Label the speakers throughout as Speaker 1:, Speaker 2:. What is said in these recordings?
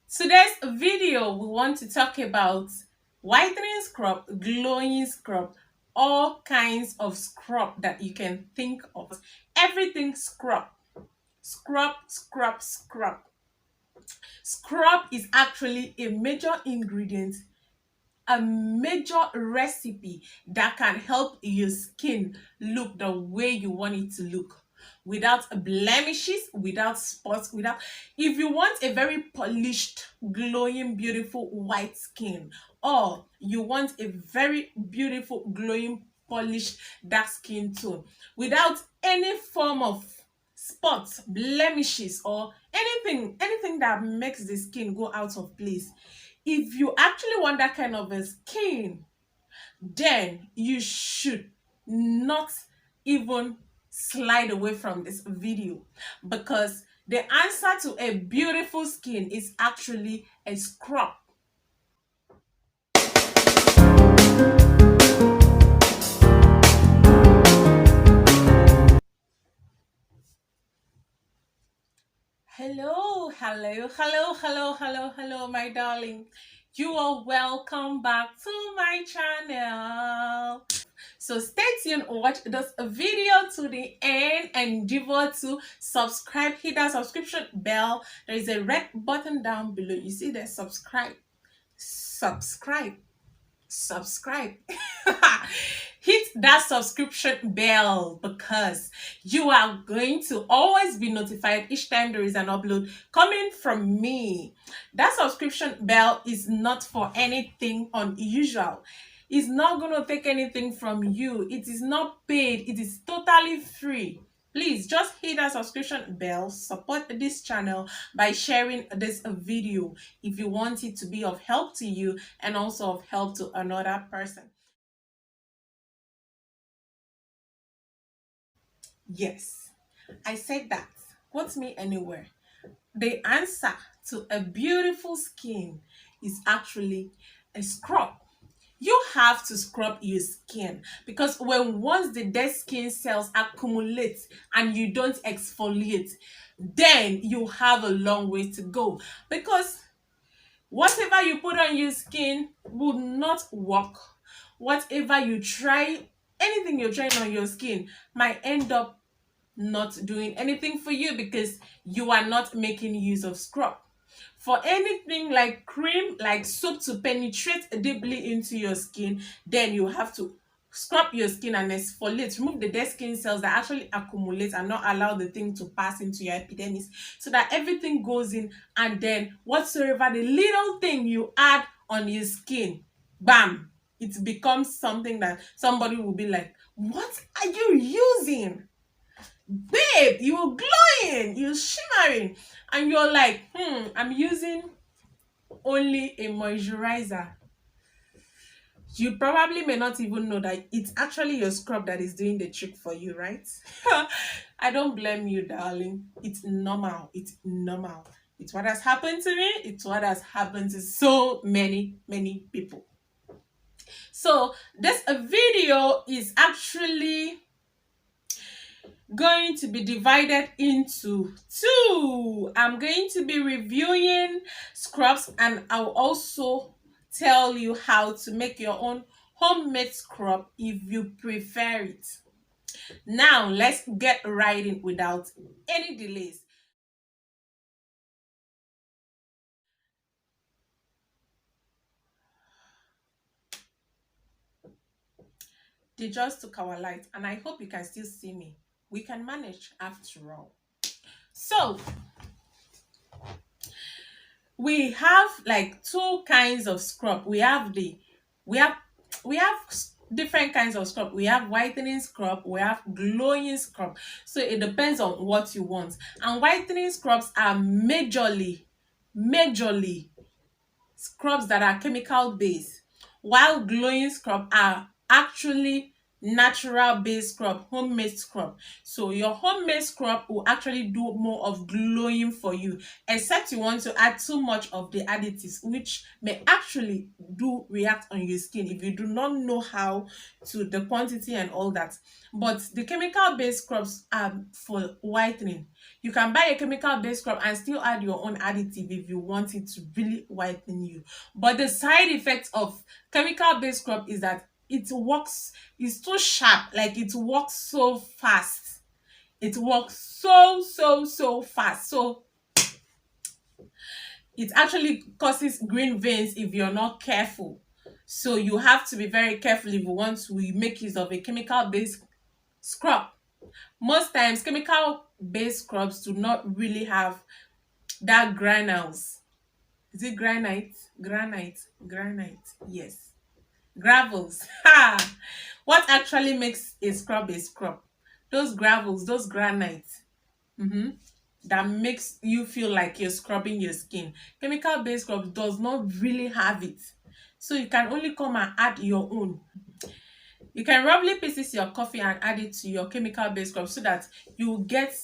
Speaker 1: Today's video, we want to talk about whitening scrub, glowing scrub, all kinds of scrub that you can think of. Everything scrub, scrub, scrub, scrub. Scrub is actually a major ingredient, a major recipe that can help your skin look the way you want it to look, without blemishes, without spots, without. If you want a very polished, glowing, beautiful white skin, or you want a very beautiful, glowing, polished dark skin tone without any form of spots, blemishes, or anything that makes the skin go out of place, if you actually want that kind of a skin, then you should not even slide away from this video, because the answer to a beautiful skin is actually a scrub. Hello, hello, hello, hello, hello, hello, my darling. You are welcome back to my channel. So stay tuned, watch this video to the end, and endeavor to subscribe. Hit that subscription bell. There is a red button down below. You see the subscribe. Subscribe. Subscribe. Hit that subscription bell, because you are going to always be notified each time there is an upload coming from me. That subscription bell is not for anything unusual. It's not going to take anything from you. It is not paid. It is totally free. Please just hit that subscription bell. Support this channel by sharing this video if you want it to be of help to you and also of help to another person. Yes, I said that. Quote me anywhere. The answer to a beautiful skin is actually a scrub. You have to scrub your skin, because when once the dead skin cells accumulate and you don't exfoliate, then you have a long way to go, because whatever you put on your skin will not work. Whatever you try, anything you're trying on your skin might end up not doing anything for you, because you are not making use of scrub. For anything like cream, like soap, to penetrate deeply into your skin, then you have to scrub your skin and exfoliate, remove the dead skin cells that actually accumulate and not allow the thing to pass into your epidermis, so that everything goes in, and then whatsoever the little thing you add on your skin, bam, it becomes something that somebody will be like, what are you using? Babe, you're glowing, you're shimmering. And you're like, I'm using only a moisturizer. You probably may not even know that it's actually your scrub that is doing the trick for you, right? I don't blame you, darling. It's normal. It's normal. It's what has happened to me. It's what has happened to so many people. So this video is actually going to be divided into two. I'm going to be reviewing scrubs, and I'll also tell you how to make your own homemade scrub if you prefer it. Now let's get right in without any delays. They just took our light, and I hope you can still see me. We can manage after all. So we have like two kinds of scrub. We have we have different kinds of scrub. We have whitening scrub, we have glowing scrub. So it depends on what you want. And whitening scrubs are majorly scrubs that are chemical based, while glowing scrub are actually natural base scrub, homemade scrub. So your homemade scrub will actually do more of glowing for you, except you want to add too much of the additives, which may actually do react on your skin if you do not know how to the quantity and all that. But the chemical based scrubs are for whitening. You can buy a chemical based scrub and still add your own additive if you want it to really whiten you. But the side effect of chemical based scrub is that it works, it's too sharp, like it works so fast. It works so fast. So it actually causes green veins if you're not careful. So you have to be very careful if you want to make use of a chemical based scrub. Most times chemical based scrubs do not really have that granules. Is it granite? Granite. Yes. Gravels. Ha! What actually makes a scrub a scrub? Those gravels, those granites. Mm-hmm. That makes you feel like you're scrubbing your skin. Chemical based scrub does not really have it. So you can only come and add your own. You can roughly pieces your coffee and add it to your chemical based scrub so that you will get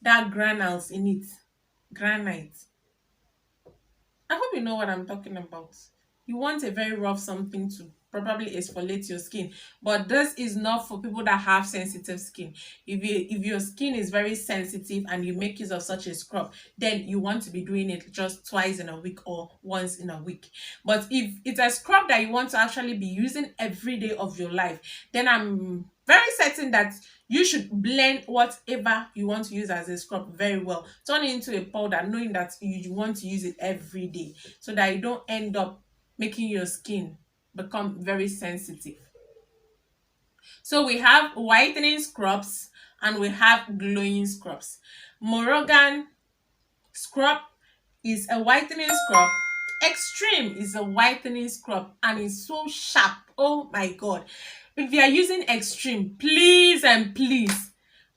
Speaker 1: that granules in it. Granite. I hope you know what I'm talking about. You want a very rough something to probably exfoliate your skin, but this is not for people that have sensitive skin. If your skin is very sensitive and you make use of such a scrub, then you want to be doing it just twice in a week or once in a week. But if it's a scrub that you want to actually be using every day of your life, then I'm very certain that you should blend whatever you want to use as a scrub very well. Turn it into a powder, knowing that you want to use it every day so that you don't end up making your skin become very sensitive. So we have whitening scrubs and we have glowing scrubs. Moroccan scrub is a whitening scrub. Extreme is a whitening scrub and it's so sharp. Oh my god. If you are using extreme, please and please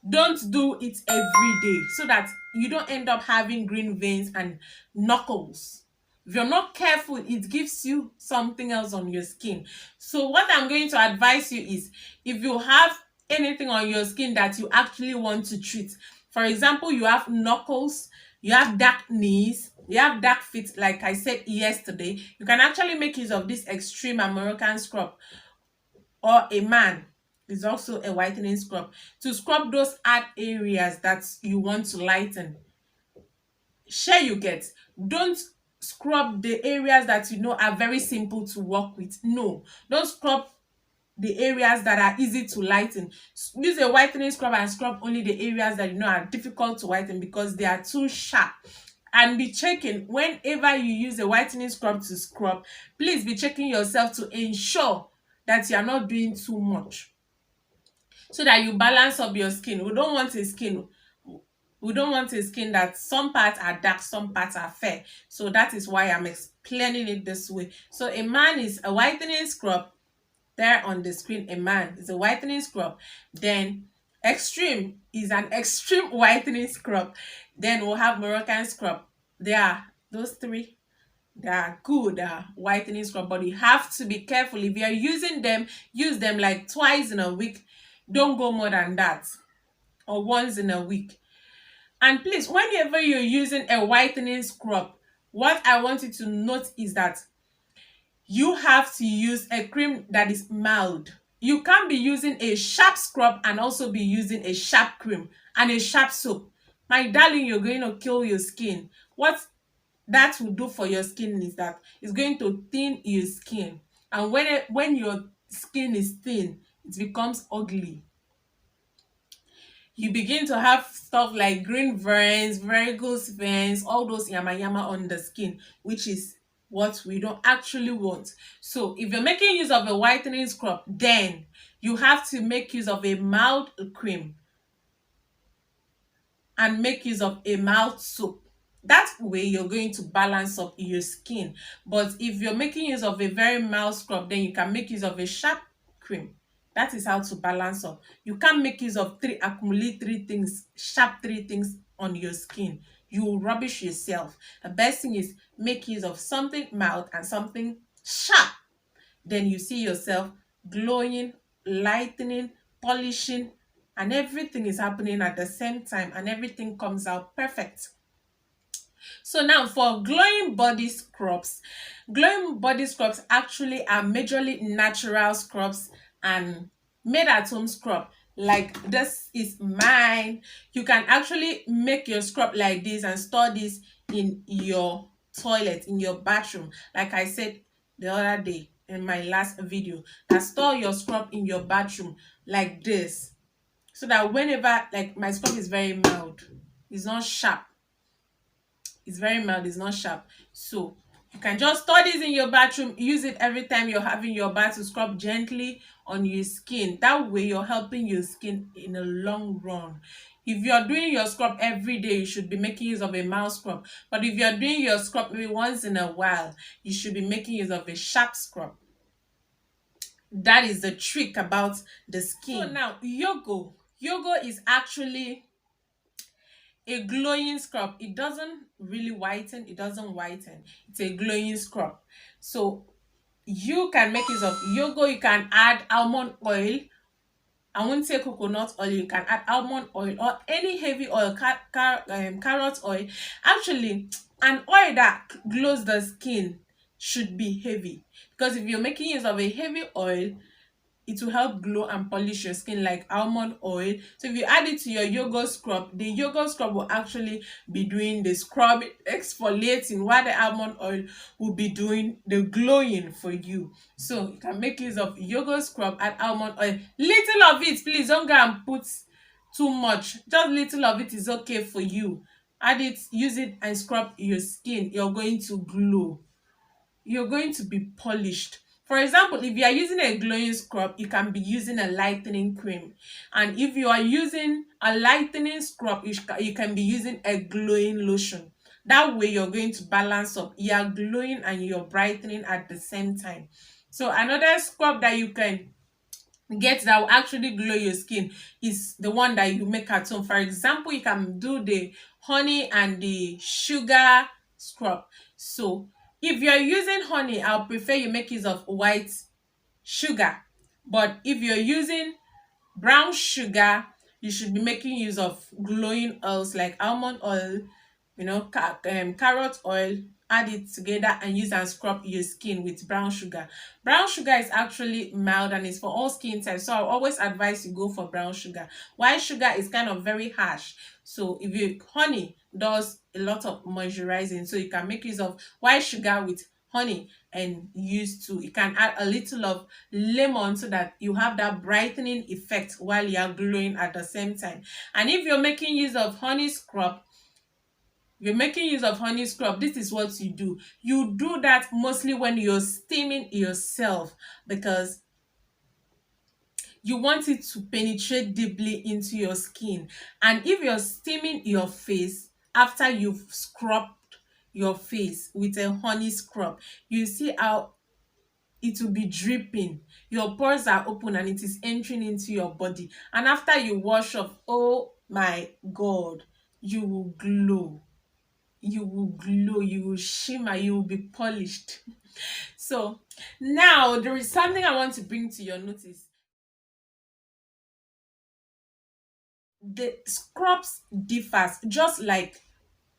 Speaker 1: don't do it every day so that you don't end up having green veins and knuckles. If you're not careful, it gives you something else on your skin. So what I'm going to advise you is, if you have anything on your skin that you actually want to treat, for example, you have knuckles, you have dark knees, you have dark feet, like I said yesterday, you can actually make use of this extreme and Moroccan scrub. Or a man is also a whitening scrub to scrub those hard areas that you want to lighten. Share you get. Don't scrub the areas that you know are very simple to work with. No, don't scrub the areas that are easy to lighten. Use a whitening scrub and scrub only the areas that you know are difficult to whiten because they are too sharp. And be checking whenever you use a whitening scrub to scrub, please be checking yourself to ensure that you are not doing too much, so that you balance up your skin. We don't want a skin that some parts are dark, some parts are fair. So that is why I'm explaining it this way. So a man is a whitening scrub. There on the screen, a man is a whitening scrub. Then extreme is an extreme whitening scrub. Then we'll have Moroccan scrub. There are those three. They are good whitening scrub, but you have to be careful. If you are using them, use them like twice in a week. Don't go more than that, or once in a week. And please, whenever you're using a whitening scrub, what I want you to note is that you have to use a cream that is mild. You can't be using a sharp scrub and also be using a sharp cream and a sharp soap. My darling, you're going to kill your skin. What that will do for your skin is that it's going to thin your skin. And when your skin is thin, it becomes ugly. You begin to have stuff like green veins, varicose veins, all those yama yama on the skin, which is what we don't actually want. So if you're making use of a whitening scrub, then you have to make use of a mild cream and make use of a mild soap. That way you're going to balance up your skin. But if you're making use of a very mild scrub, then you can make use of a sharp cream. That is how to balance up. You can't make use of accumulate three things, sharp three things on your skin. You will rubbish yourself. The best thing is make use of something mild and something sharp. Then you see yourself glowing lightening, polishing, and everything is happening at the same time, and everything comes out perfect. So now for glowing body scrubs actually are majorly natural scrubs and made at home scrub. Like this is mine. You can actually make your scrub like this and store this in your toilet, in your bathroom. Like I said the other day in my last video, that store your scrub in your bathroom like this, so that whenever, like, my scrub is very mild, it's not sharp, it's very mild, it's not sharp. So you can just store this in your bathroom, use it every time you're having your bath to scrub gently on your skin. That way you're helping your skin in the long run. If you're doing your scrub every day, you should be making use of a mild scrub. But if you're doing your scrub maybe once in a while, you should be making use of a sharp scrub. That is the trick about the skin. So now yogo is actually a glowing scrub. It doesn't really whiten, it's a glowing scrub. So you can make use of yogo. You can add almond oil. I won't say coconut oil. You can add almond oil or any heavy oil, carrot oil. Actually, an oil that glows the skin should be heavy, because if you're making use of a heavy oil, it will help glow and polish your skin, like almond oil. So if you add it to your yoga scrub, the yoga scrub will actually be doing the scrub exfoliating, while the almond oil will be doing the glowing for you. So you can make use of yoga scrub and almond oil. Little of it, please don't go and put too much. Just little of it is okay for you. Add it, use it, and scrub your skin. You're going to glow, you're going to be polished. For example, if you are using a glowing scrub, you can be using a lightening cream. And if you are using a lightening scrub, you can be using a glowing lotion. That way you're going to balance up. You are glowing and you're brightening at the same time. So another scrub that you can get that will actually glow your skin is the one that you make at home. For example, you can do the honey and the sugar scrub. So if you're using honey, I'll prefer you make use of white sugar. But if you're using brown sugar, you should be making use of glowing oils like almond oil, carrot oil. Add it together and use and scrub your skin with brown sugar. Brown sugar is actually mild and it's for all skin types, so I always advise you go for brown sugar. White sugar is kind of very harsh, so if you honey does a lot of moisturizing, so you can make use of white sugar with honey and use to, you can add a little of lemon so that you have that brightening effect while you are glowing at the same time. And if you're making use of honey scrub, this is what you do. You do that mostly when you're steaming yourself, because you want it to penetrate deeply into your skin. And if you're steaming your face after you've scrubbed your face with a honey scrub, you see how it will be dripping. Your pores are open and it is entering into your body. And after you wash off, oh my God, you will glow. You will shimmer, you will be polished. So now there is something I want to bring to your notice. The scrubs differs, just like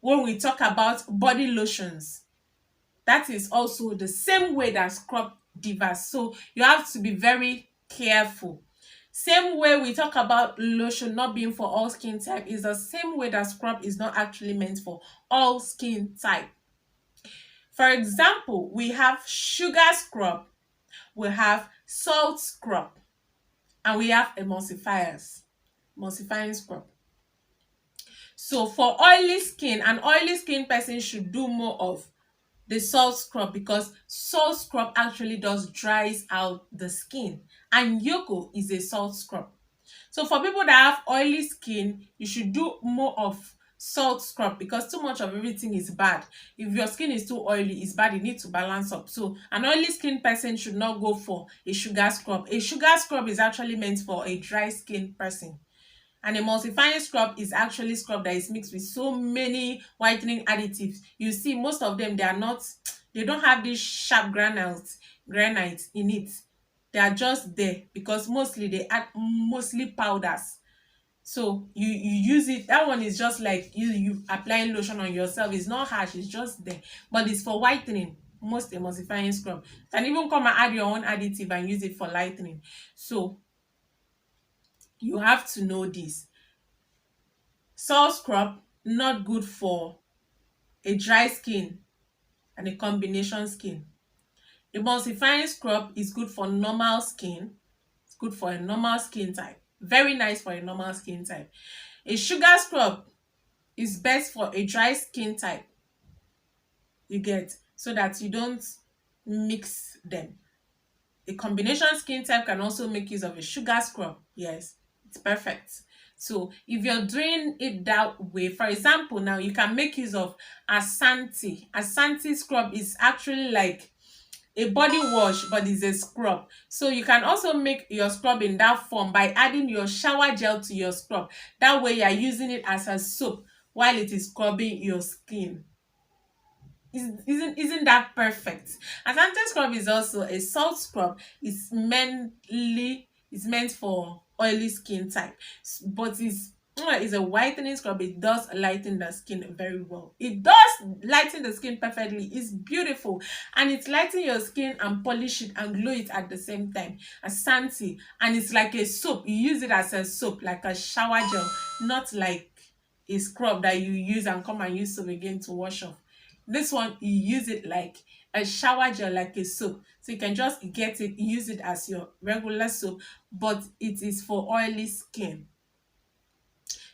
Speaker 1: when we talk about body lotions. That is also the same way that scrub differs. So you have to be very careful. Same way we talk about lotion not being for all skin type, is the same way that scrub is not actually meant for all skin type. For example, we have sugar scrub, we have salt scrub, and we have emulsifying scrub. So for oily skin, an oily skin person should do more of the salt scrub, because salt scrub actually does dries out the skin, and yoga is a salt scrub. So for people that have oily skin, you should do more of salt scrub, because too much of everything is bad. If your skin is too oily, it's bad. You need to balance up. So an oily skin person should not go for a sugar scrub. A sugar scrub is actually meant for a dry skin person. And a emulsifying scrub is actually scrub that is mixed with so many whitening additives. You see, most of them, they don't have these sharp granites in it. They are just there because mostly they add mostly powders. So you use it. That one is just like you applying lotion on yourself. It's not harsh, it's just there. But it's for whitening. Most emulsifying scrub. You can even come and add your own additive and use it for lightening. So you have to know this. Salt scrub, not good for a dry skin and a combination skin. Emulsifying scrub is good for normal skin. It's good for a normal skin type. Very nice for a normal skin type. A sugar scrub is best for a dry skin type. You get, so that you don't mix them. A combination skin type can also make use of a sugar scrub. Yes, it's perfect. So if you're doing it that way, for example, now you can make use of Asante. Asante scrub is actually like a body wash, but it's a scrub. So you can also make your scrub in that form by adding your shower gel to your scrub. That way you are using it as a soap while it is scrubbing your skin. Isn't that perfect? Asante scrub is also a salt scrub. It's meant for oily skin type, but it's a whitening scrub. It does lighten the skin very well. It does lighten the skin perfectly. It's beautiful, and it's lighten your skin and polish it and glow it at the same time. Asante, and it's like a soap. You use it as a soap, like a shower gel, not like a scrub that you use and come and use soap again to wash off. This one, you use it like a shower gel, like a soap. So you can just get it, use it as your regular soap, but it is for oily skin.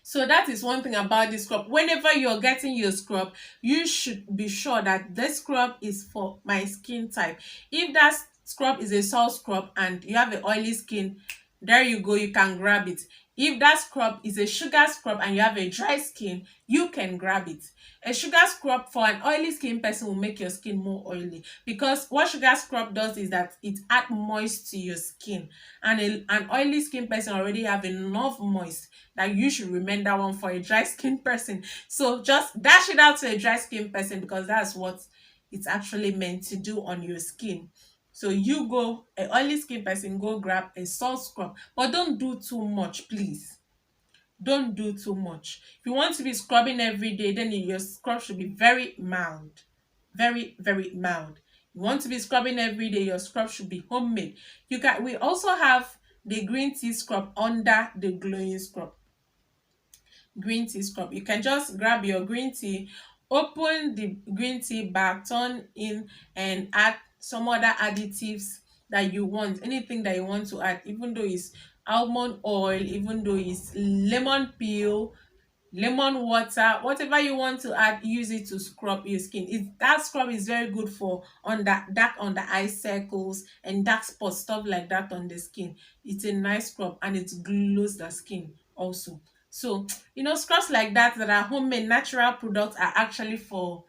Speaker 1: So that is one thing about this scrub. Whenever you're getting your scrub, you should be sure that this scrub is for my skin type. If that scrub is a salt scrub and you have an oily skin, there you go, you can grab it. If that scrub is a sugar scrub and you have a dry skin, you can grab it. A sugar scrub for an oily skin person will make your skin more oily, because what sugar scrub does is that it adds moist to your skin, and an oily skin person already have enough moist that you should remain that one for a dry skin person. So just dash it out to a dry skin person, because that's what it's actually meant to do on your skin. So you go, a oily skin person, go grab a salt scrub, but don't do too much, please. Don't do too much. If you want to be scrubbing every day, then your scrub should be very mild. Very, very mild. You want to be scrubbing every day, your scrub should be homemade. We also have the green tea scrub under the glowing scrub. Green tea scrub. You can just grab your green tea, open the green tea bag, turn in, and add some other additives that you want. Anything that you want to add, even though it's almond oil, even though it's lemon peel, lemon water, whatever you want to add, use it to scrub your skin. That scrub is very good for dark under eye circles and dark spots, stuff like that on the skin. It's a nice scrub and it glows the skin also. So scrubs like that are homemade natural products, are actually for,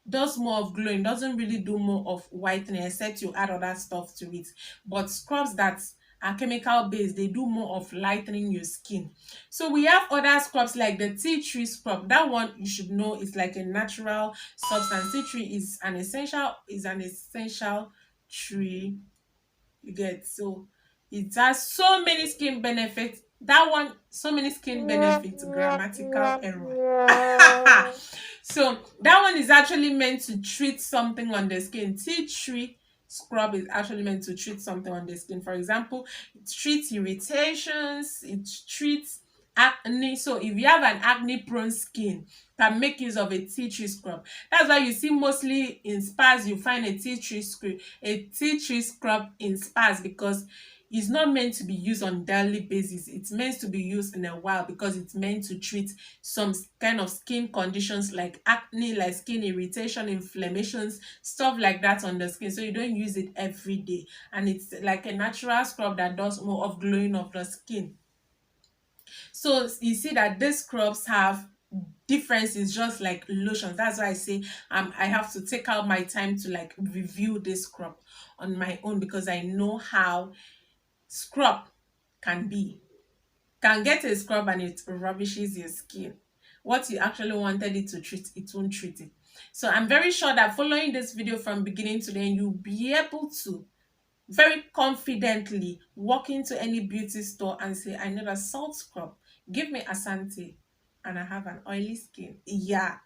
Speaker 1: does more of glowing, doesn't really do more of whitening, except you add other stuff to it. But scrubs that are chemical based, they do more of lightening your skin. So we have other scrubs like the tea tree scrub. That one you should know is like a natural substance. Tea tree is an essential tree, you get. So it has so many skin benefits. That one, so many skin benefits, grammatical error. So that one is actually meant to treat something on the skin. Tea tree scrub is actually meant to treat something on the skin. For example, it treats irritations, it treats acne. So if you have an acne prone skin, can make use of a tea tree scrub. That's why you see mostly in spas you find a tea tree scrub in spas, because it's not meant to be used on daily basis. It's meant to be used in a while, because it's meant to treat some kind of skin conditions like acne, like skin irritation, inflammations, stuff like that on the skin. So you don't use it every day, and it's like a natural scrub that does more of glowing of the skin. So you see that these scrubs have differences, just like lotions. That's why I say I have to take out my time to like review this scrub on my own, because I know how scrub can be. Can get a scrub and it rubbishes your skin. What you actually wanted it to treat, it won't treat it. So I'm very sure that following this video from beginning to end, you'll be able to very confidently walk into any beauty store and say, I need a salt scrub, give me Asante, and I have an oily skin. Yeah,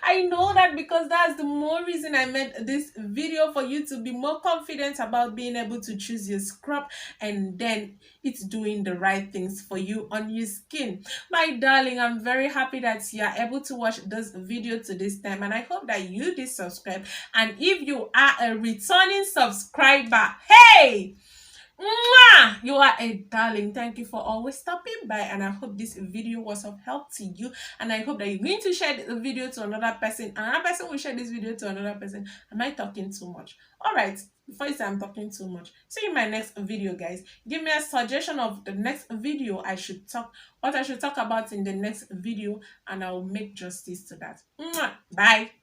Speaker 1: I know that because that's the more reason I made this video, for you to be more confident about being able to choose your scrub, and then it's doing the right things for you on your skin. My darling, I'm very happy that you are able to watch this video to this time, and I hope that you did subscribe. And if you are a returning subscriber, hey, mwah, you are a darling. Thank you for always stopping by, and I hope this video was of help to you. And I hope that you're going to share the video to another person. Another person will share this video to another person. Am I talking too much? All right. Before you say I'm talking too much, see you in my next video, guys. Give me a suggestion of the next video I should talk, what I should talk about in the next video, and I will make justice to that. Mwah. Bye.